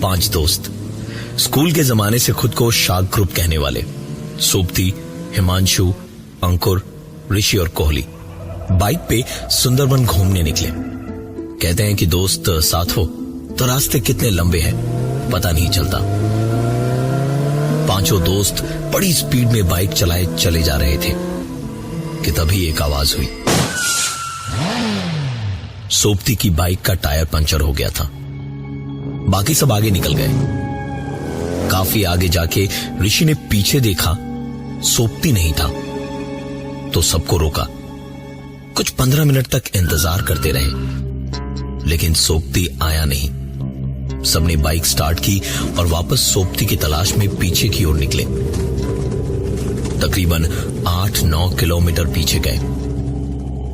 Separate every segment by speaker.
Speaker 1: 5 दोस्त, स्कूल के जमाने से खुद को शार्क ग्रुप कहने वाले सोबती, हिमांशु, अंकुर, ऋषि और कोहली बाइक पे सुंदरबन घूमने निकले। कहते हैं कि दोस्त साथ हो तो रास्ते कितने लंबे हैं पता नहीं चलता। 5 दोस्त बड़ी स्पीड में बाइक चलाए चले जा रहे थे कि तभी एक आवाज हुई। सोबती की बाइक का टायर पंचर हो गया था। बाकी सब आगे निकल गए। काफी आगे जाके ऋषि ने पीछे देखा, सोबती नहीं था तो सबको रोका। कुछ 15 मिनट तक इंतजार करते रहे लेकिन सोबती आया नहीं। सबने बाइक स्टार्ट की और वापस सोबती की तलाश में पीछे की ओर निकले। तकरीबन 8-9 किलोमीटर पीछे गए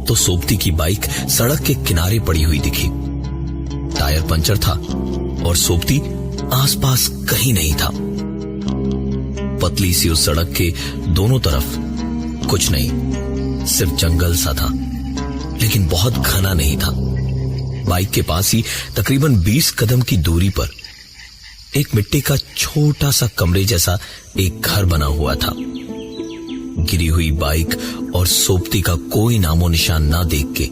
Speaker 1: तो सोबती की बाइक सड़क के किनारे पड़ी हुई दिखी। टायर पंचर था और सोबती आसपास कहीं नहीं था। पतली सी उस सड़क के दोनों तरफ कुछ नहीं, सिर्फ जंगल सा था, लेकिन बहुत घना नहीं था। बाइक के पास ही तकरीबन 20 कदम की दूरी पर एक मिट्टी का छोटा सा कमरे जैसा एक घर बना हुआ था। गिरी हुई बाइक और सोबती का कोई नामो निशान ना देख के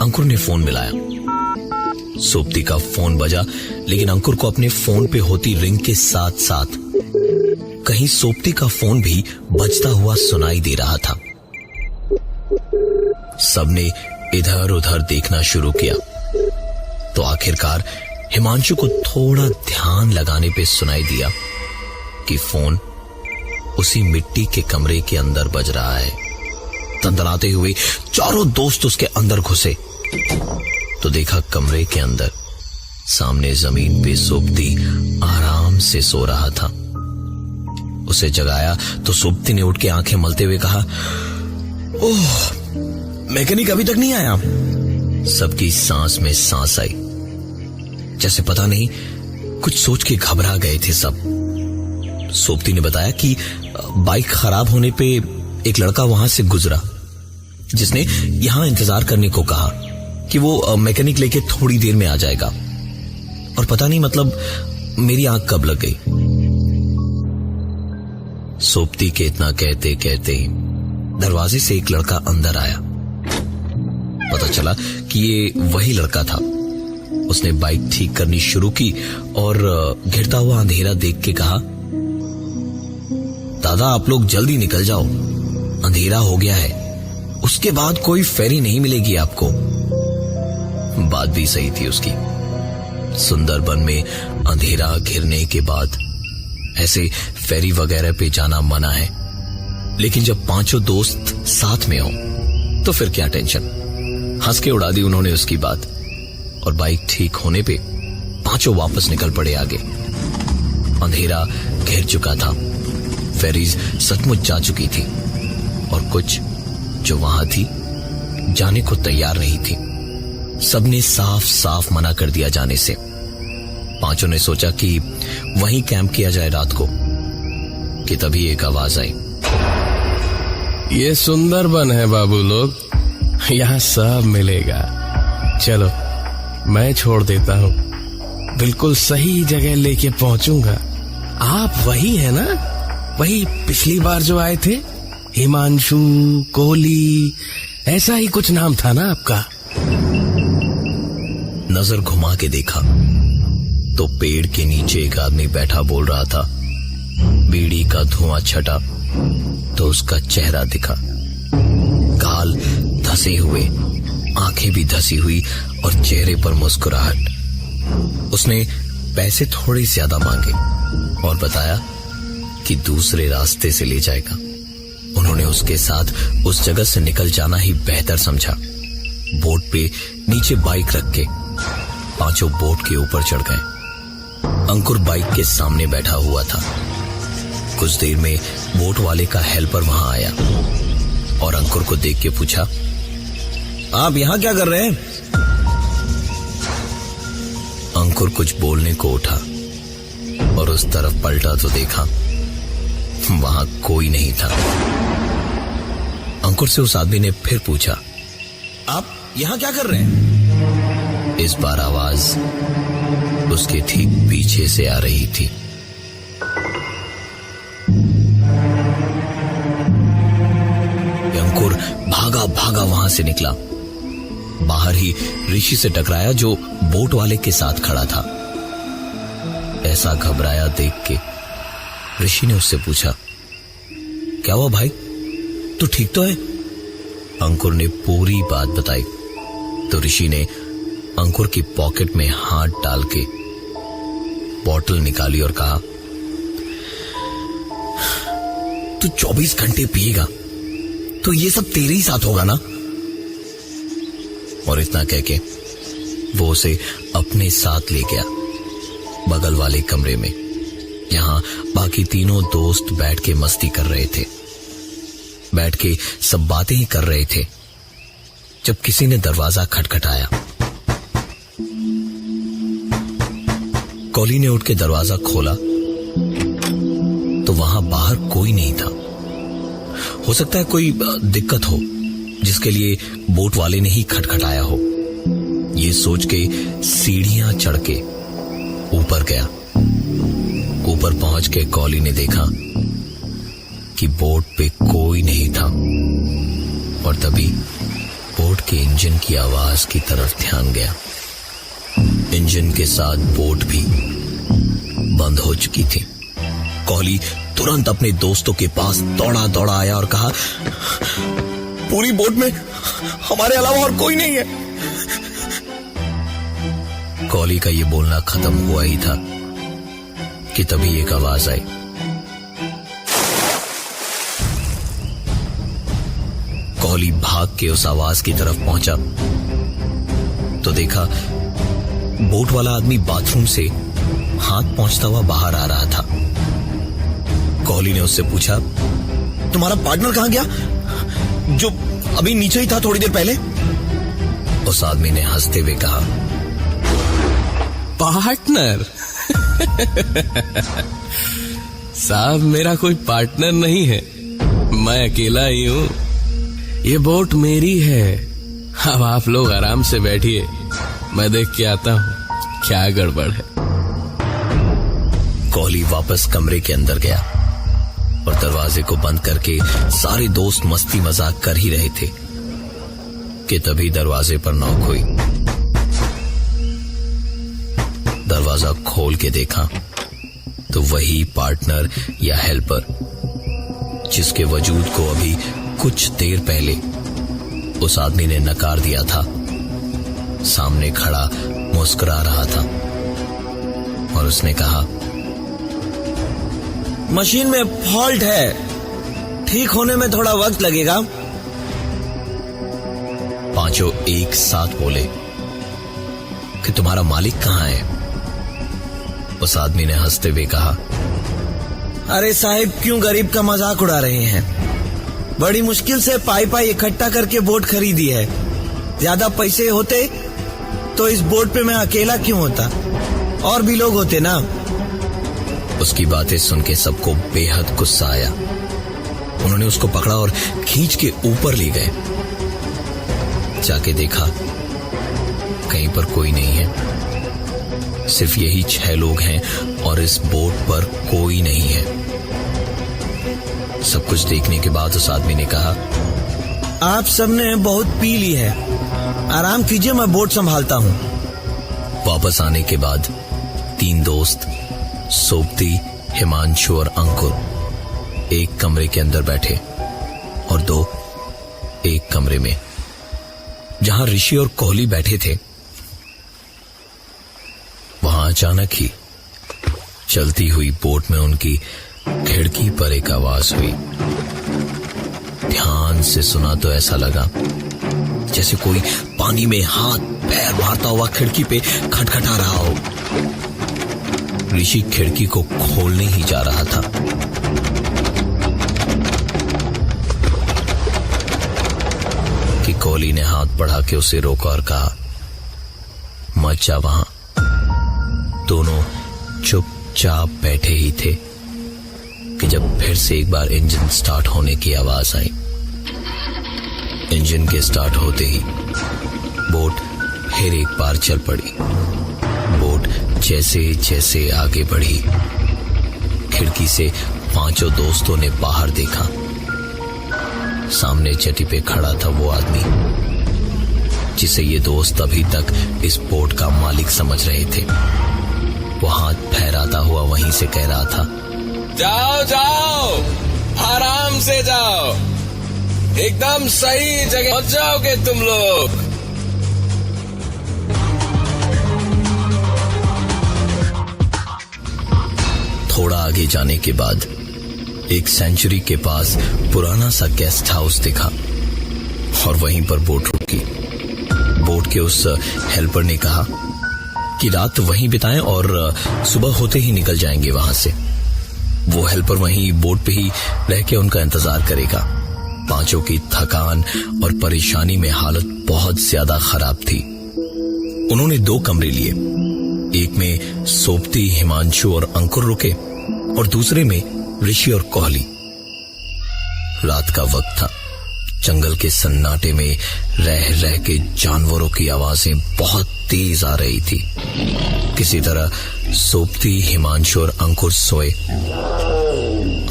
Speaker 1: अंकुर ने फोन मिलाया। सोबती का फोन बजा, लेकिन अंकुर को अपने फोन पे होती रिंग के साथ साथ कहीं सोबती का फोन भी बजता हुआ सुनाई दे रहा था। सबने इधर उधर देखना शुरू किया तो आखिरकार हिमांशु को थोड़ा ध्यान लगाने पे सुनाई दिया कि फोन उसी मिट्टी के कमरे के अंदर बज रहा है। तंतनाते हुए चारों दोस्त उसके अंदर घुसे तो देखा कमरे के अंदर सामने जमीन पे सोबती आराम से सो रहा था। उसे जगाया तो सोबती ने उठ के आंखें मलते हुए कहा, ओह, मैकेनिक अभी तक नहीं आया। सबकी सांस में सांस आई, जैसे पता नहीं कुछ सोच के घबरा गए थे सब। सोबती ने बताया कि बाइक खराब होने पे एक लड़का वहां से गुजरा जिसने यहां इंतजार करने को कहा कि वो मैकेनिक लेके थोड़ी देर में आ जाएगा। और पता नहीं मतलब मेरी आंख कब लग गई। सोबती के इतना कहते कहते दरवाजे से एक लड़का अंदर आया। पता चला कि ये वही लड़का था। उसने बाइक ठीक करनी शुरू की और घिरता हुआ अंधेरा देख के कहा, दादा आप लोग जल्दी निकल जाओ, अंधेरा हो गया है, उसके बाद कोई फेरी नहीं मिलेगी आपको। बात भी सही थी उसकी। सुंदरबन में अंधेरा घिरने के बाद ऐसे फेरी वगैरह पे जाना मना है, लेकिन जब 5 दोस्त साथ में हो तो फिर क्या टेंशन। हंस के उड़ा दी उन्होंने उसकी बात और बाइक ठीक होने पे 5 वापस निकल पड़े आगे। अंधेरा घेर चुका था, फेरीज सचमुच जा चुकी थी और कुछ जो वहां थी जाने को तैयार नहीं थी। सबने साफ साफ मना कर दिया जाने से। 5 ने सोचा कि वहीं कैंप किया जाए रात को कि तभी एक आवाज आई,
Speaker 2: ये सुंदरबन है बाबू लोग, यहाँ सब मिलेगा। चलो मैं छोड़ देता हूँ, बिल्कुल सही जगह लेके पहुंचूंगा। आप वही है ना, वही पिछली बार जो आए थे, हिमांशु, कोहली, ऐसा ही कुछ नाम था ना आपका।
Speaker 1: नजर घुमा के देखा तो पेड़ के नीचे एक आदमी बैठा बोल रहा था। बीड़ी का धुआं छटा तो उसका चेहरा दिखा, गाल धसे हुए, आंखें भी धसी हुई और चेहरे पर मुस्कुराहट। उसने पैसे थोड़े ज्यादा मांगे और बताया कि दूसरे रास्ते से ले जाएगा। उन्होंने उसके साथ उस जगह से निकल जाना ही बेहतर समझा। बोट पे नीचे बाइक रख के 5 बोट के ऊपर चढ़ गए। अंकुर बाइक के सामने बैठा हुआ था। कुछ देर में बोट वाले का हेल्पर वहां आया और अंकुर को देख के पूछा, आप यहां क्या कर रहे हैं? अंकुर कुछ बोलने को उठा और उस तरफ पलटा तो देखा वहां कोई नहीं था। अंकुर से उस आदमी ने फिर पूछा, आप यहां क्या कर रहे हैं? इस बार आवाज उसके ठीक पीछे से आ रही थी। अंकुर भागा भागा वहां से निकला। बाहर ही ऋषि से टकराया जो बोट वाले के साथ खड़ा था। ऐसा घबराया देख के ऋषि ने उससे पूछा, क्या हुआ भाई, तू ठीक तो है? अंकुर ने पूरी बात बताई तो ऋषि ने अंकुर की पॉकेट में हाथ डाल के बोतल निकाली और कहा, तू 24 घंटे पिएगा तो ये सब तेरे ही साथ होगा ना? और इतना कह के वो उसे अपने साथ ले गया बगल वाले कमरे में, जहां बाकी तीनों दोस्त बैठ के मस्ती कर रहे थे। बैठ के सब बातें ही कर रहे थे जब किसी ने दरवाजा खटखटाया। कॉली ने उठ के दरवाजा खोला तो वहां बाहर कोई नहीं था। हो सकता है कोई दिक्कत हो जिसके लिए बोट वाले ने ही खटखटाया हो। ये सोच के सीढ़ियां चढ़ के ऊपर गया। ऊपर पहुंच के कॉली ने देखा कि बोट पे कोई नहीं था और तभी बोट के इंजन की आवाज की तरफ ध्यान गया। इंजन के साथ बोट भी बंद हो चुकी थी। कॉली तुरंत अपने दोस्तों के पास दौड़ा दौड़ा आया और कहा, पूरी बोट में हमारे अलावा और कोई नहीं है। कॉली का ये बोलना खत्म हुआ ही था कि तभी एक आवाज आई। कॉली भाग के उस आवाज की तरफ पहुंचा तो देखा बोट वाला आदमी बाथरूम से हाथ पहुंचता हुआ बाहर आ रहा था। कॉली ने उससे पूछा, तुम्हारा पार्टनर कहां गया जो अभी नीचे ही था थोड़ी देर पहले? उस आदमी ने हंसते हुए कहा,
Speaker 2: पार्टनर? साहब मेरा कोई पार्टनर नहीं है, मैं अकेला ही हूं। ये बोट मेरी है। अब आप लोग आराम से बैठिए, मैं देख के आता हूं क्या गड़बड़ है।
Speaker 1: कॉली वापस कमरे के अंदर गया और दरवाजे को बंद करके सारे दोस्त मस्ती मजाक कर ही रहे थे कि तभी दरवाजे पर नॉक हुई। दरवाजा खोल के देखा तो वही पार्टनर या हेल्पर जिसके वजूद को अभी कुछ देर पहले उस आदमी ने नकार दिया था, सामने खड़ा मुस्कुरा रहा था और उसने कहा, मशीन में फॉल्ट है, ठीक होने में थोड़ा वक्त लगेगा। पांचों एक साथ बोले कि तुम्हारा मालिक कहां है? उस आदमी ने हंसते हुए कहा, अरे साहिब क्यों गरीब का मजाक उड़ा रहे हैं? बड़ी मुश्किल से पाई इकट्ठा करके बोट खरीदी है। ज्यादा पैसे होते तो इस बोट पे मैं अकेला क्यों होता, और भी लोग होते ना। उसकी बातें सुन के सबको बेहद गुस्सा आया। उन्होंने उसको पकड़ा और खींच के ऊपर ले गए। जाके देखा कहीं पर कोई नहीं है, सिर्फ यही 6 लोग हैं और इस बोट पर कोई नहीं है। सब कुछ देखने के बाद उस आदमी ने कहा, आप सबने बहुत पी ली है, आराम कीजिए, मैं बोट संभालता हूं। वापस आने के बाद 3 दोस्त सोबती, हिमांशु और अंकुर एक कमरे के अंदर बैठे और 2 एक कमरे में जहां ऋषि और कोहली बैठे थे। वहां अचानक ही चलती हुई बोट में उनकी खिड़की पर एक आवाज हुई। ध्यान से सुना तो ऐसा लगा जैसे कोई पानी में हाथ पैर मारता हुआ खिड़की पे खटखटा रहा हो। ऋषि खिड़की को खोलने ही जा रहा था कि कोहली ने हाथ बढ़ा के उसे रोका और कहा, मत जा वहां। दोनों चुपचाप बैठे ही थे कि जब फिर से एक बार इंजन स्टार्ट होने की आवाज आई। इंजन के स्टार्ट होते ही बोट फिर एक बार चल पड़ी। बोट जैसे जैसे आगे बढ़ी, खिड़की से पांचों दोस्तों ने बाहर देखा। सामने जेटी पे खड़ा था वो आदमी जिसे ये दोस्त अभी तक इस बोट का मालिक समझ रहे थे। वो हाथ फहराता हुआ वहीं से कह रहा था,
Speaker 2: जाओ जाओ, आराम से जाओ, एकदम सही जगह पहुंच जाओगे तुम लोग।
Speaker 1: थोड़ा आगे जाने के बाद एक सेंचुरी के पास पुराना सा गेस्ट हाउस दिखा और वहीं पर बोट रुकी। बोट के उस हेल्पर ने कहा कि रात वहीं बिताएं और सुबह होते ही निकल जाएंगे वहां से। वो हेल्पर वहीं बोट पे ही रह के उनका इंतजार करेगा। पांचों की थकान और परेशानी में हालत बहुत ज्यादा खराब थी। उन्होंने 2 कमरे लिए, एक में सोपती, हिमांशु और अंकुर रुके और दूसरे में ऋषि और कोहली। रात का वक्त था। जंगल के सन्नाटे में रह रह के जानवरों की आवाजें बहुत तेज आ रही थी। किसी तरह सोपती, हिमांशु और अंकुर सोए।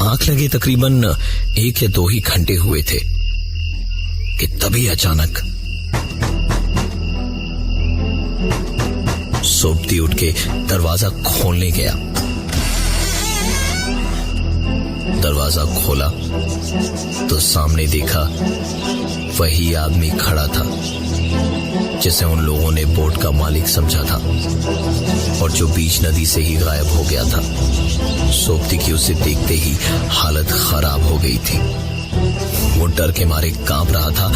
Speaker 1: आंख लगे तकरीबन 1 या 2 ही घंटे हुए थे कि तभी अचानक सोपती उठ के दरवाजा खोलने गया। दरवाजा खोला तो सामने देखा वही आदमी खड़ा था जिसे उन लोगों ने बोट का मालिक समझा था और जो बीच नदी से ही गायब हो गया था। सोपती की उसे देखते ही हालत खराब हो गई थी। वो डर के मारे कांप रहा था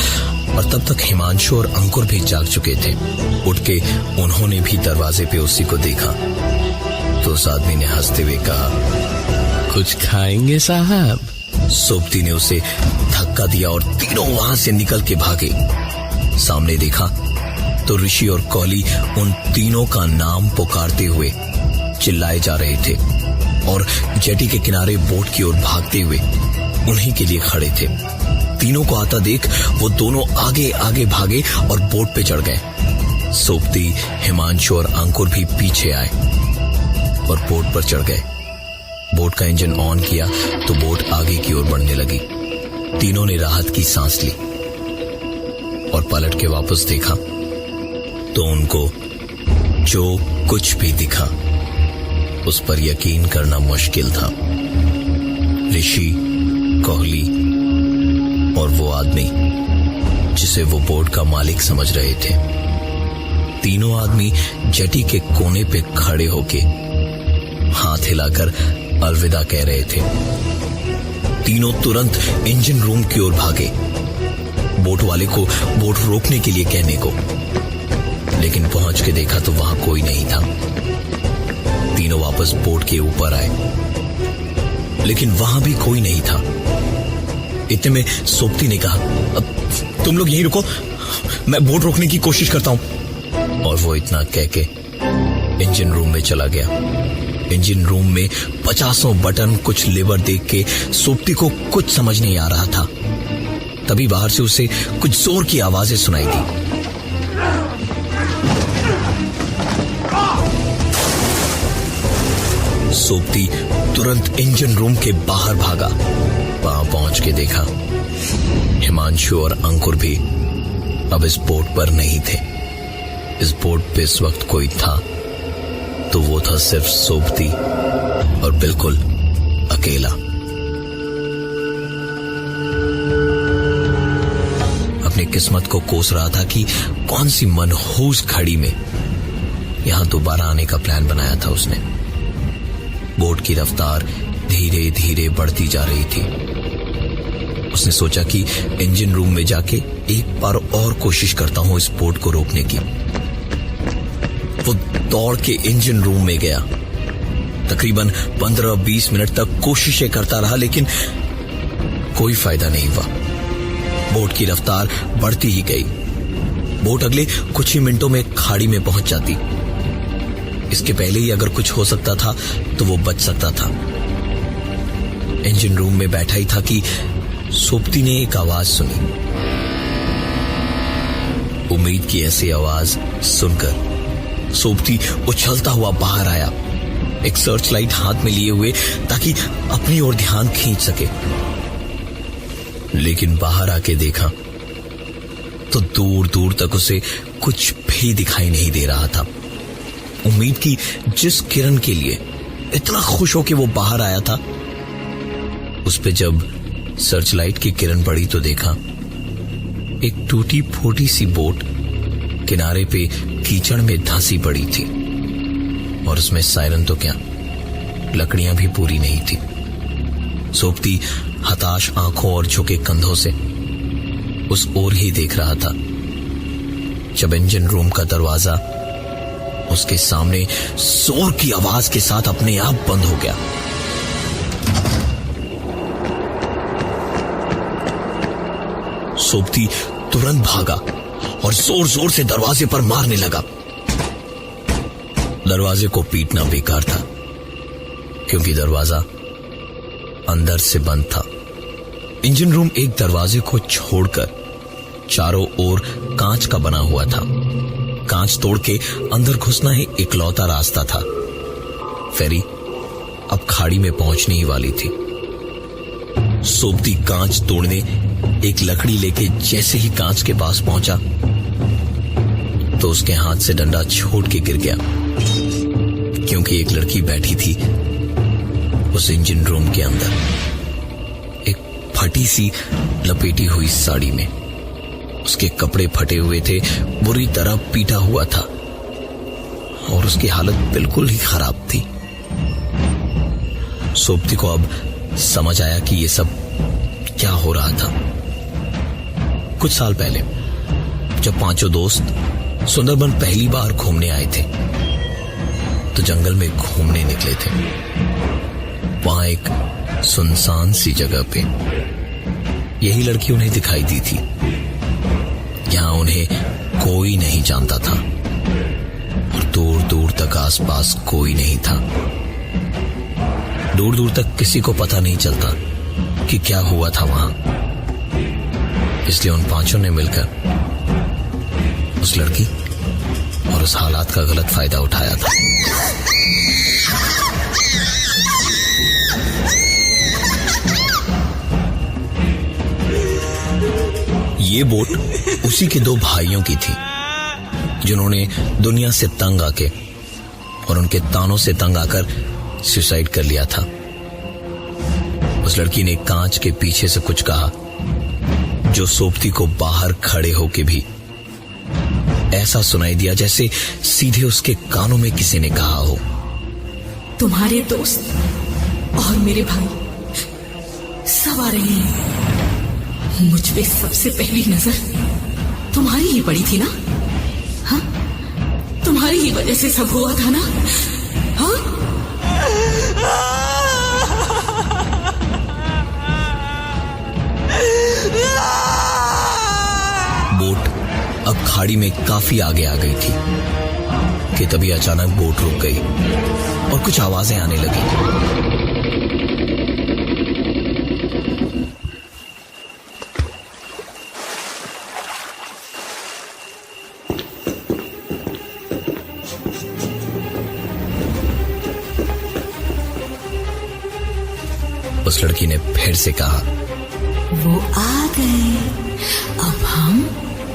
Speaker 1: और तब तक हिमांशु और अंकुर भी जाग चुके थे। उठ के उन्होंने भी दरवाजे पे उसी को देखा तो उस आदमी ने हंसते हुए कहा,
Speaker 2: कुछ खाएंगे साहब?
Speaker 1: सोपती ने उसे धक्का दिया और तीनों वहां से निकल के भागे। सामने देखा तो ऋषि और कोहली उन तीनों का नाम पुकारते हुए चिल्लाए जा रहे थे और जेटी के किनारे बोट की ओर भागते हुए उन्हीं के लिए खड़े थे। तीनों को आता देख वो दोनों आगे आगे भागे और बोट पे चढ़ गए। सोपती, हिमांशु और अंकुर भी पीछे आए और बोट पर चढ़ गए। बोट का इंजन ऑन किया तो बोट आगे की ओर बढ़ने लगी। तीनों ने राहत की सांस ली और पलट के वापस देखा तो उनको जो कुछ भी दिखा उस पर यकीन करना मुश्किल था। ऋषि, कोहली और वो आदमी जिसे वो बोट का मालिक समझ रहे थे, तीनों आदमी जेटी के कोने पे खड़े होके हाथ हिलाकर अलविदा कह रहे थे। तीनों तुरंत इंजन रूम की ओर भागे, बोट वाले को बोट रोकने के लिए कहने को, लेकिन पहुंच के देखा तो वहां कोई नहीं था। तीनों वापस बोट के ऊपर आए, लेकिन वहां भी कोई नहीं था। इतने में सोपती ने कहा, अब तुम लोग यहीं रुको, मैं बोट रोकने की कोशिश करता हूं। और वो इतना कह के इंजन रूम में चला गया। इंजन रूम में 50 बटन, कुछ लेवर देख के सोपती को कुछ समझ नहीं आ रहा था। तभी बाहर से उसे कुछ जोर की आवाजें सुनाई दी। सोपती तुरंत इंजन रूम के बाहर भागा। वहां पहुंच के देखा हिमांशु और अंकुर भी अब इस बोट पर नहीं थे। इस बोट पे इस वक्त कोई था तो वो था सिर्फ सोपती और बिल्कुल अकेला। अपनी किस्मत को कोस रहा था कि कौन सी मनहूस घड़ी में यहां दोबारा आने का प्लान बनाया था उसने। बोट की रफ्तार धीरे धीरे बढ़ती जा रही थी। उसने सोचा कि इंजन रूम में जाके एक बार और कोशिश करता हूं इस बोट को रोकने की। वो दौड़ के इंजन रूम में गया। तकरीबन 15-20 मिनट तक कोशिशें करता रहा, लेकिन कोई फायदा नहीं हुआ। बोट की रफ्तार बढ़ती ही गई। बोट अगले कुछ ही मिनटों में खाड़ी में पहुंच जाती। इसके पहले ही अगर कुछ हो सकता था तो वो बच सकता था। इंजन रूम में बैठा ही था कि सोपती ने एक आवाज सुनी। उम्मीद की ऐसी आवाज सुनकर सोबती उछलता हुआ बाहर आया, एक सर्च लाइट हाथ में लिए हुए, ताकि अपनी ओर ध्यान खींच सके। लेकिन बाहर आके देखा तो दूर दूर तक उसे कुछ भी दिखाई नहीं दे रहा था। उम्मीद की जिस किरण के लिए इतना खुश होके वो बाहर आया था, उस पे जब सर्च लाइट की किरण पड़ी तो देखा एक टूटी फूटी सी बोट किनारे पे कीचड़ में धंसी पड़ी थी, और उसमें सायरन तो क्या, लकड़ियां भी पूरी नहीं थी। सोबती हताश आंखों और झुके कंधों से उस ओर ही देख रहा था जब इंजन रूम का दरवाजा उसके सामने जोर की आवाज के साथ अपने आप बंद हो गया। सोबती तुरंत भागा और जोर जोर से दरवाजे पर मारने लगा। दरवाजे को पीटना बेकार था, क्योंकि दरवाजा अंदर से बंद था। इंजन रूम एक दरवाजे को छोड़कर चारों ओर कांच का बना हुआ था। कांच तोड़ के अंदर घुसना ही इकलौता रास्ता था। फेरी अब खाड़ी में पहुंचने ही वाली थी। सोबती कांच तोड़ने एक लकड़ी लेके जैसे ही कांच के पास पहुंचा तो उसके हाथ से डंडा छोड़ के गिर गया, क्योंकि एक लड़की बैठी थी उस इंजन रूम के अंदर, एक फटी सी लपेटी हुई साड़ी में। उसके कपड़े फटे हुए थे, बुरी तरह पीटा हुआ था, और उसकी हालत बिल्कुल ही खराब थी। सोबती को अब समझ आया कि ये सब क्या हो रहा था। कुछ साल पहले जब पांचों दोस्त सुंदरबन पहली बार घूमने आए थे तो जंगल में घूमने निकले थे। वहां एक सुनसान सी जगह पे यही लड़की उन्हें दिखाई दी थी। यहां उन्हें कोई नहीं जानता था और दूर दूर तक आसपास कोई नहीं था। दूर दूर तक किसी को पता नहीं चलता कि क्या हुआ था वहां। इसलिए उन पांचों ने मिलकर उस लड़की और उस हालात का गलत फायदा उठाया था। ये बोट उसी के दो भाइयों की थी जिन्होंने दुनिया से तंग आके और उनके तानों से तंग आकर सुसाइड कर लिया था। उस लड़की ने कांच के पीछे से कुछ कहा जो सोबती को बाहर खड़े होके भी ऐसा सुनाई दिया जैसे सीधे उसके कानों में किसी ने कहा हो,
Speaker 3: तुम्हारे दोस्त और मेरे भाई सब आ रहे हैं। मुझ पे सबसे पहली नजर तुम्हारी ही पड़ी थी ना? हाँ, तुम्हारी ही वजह से सब हुआ था ना? हाँ?
Speaker 1: बोट अब खाड़ी में काफी आगे आ गई थी कि तभी अचानक बोट रुक गई और कुछ आवाजें आने लगी। उस लड़की ने फिर से कहा,
Speaker 3: वो आ गए, अब हम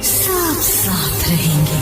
Speaker 3: सब साथ रहेंगे।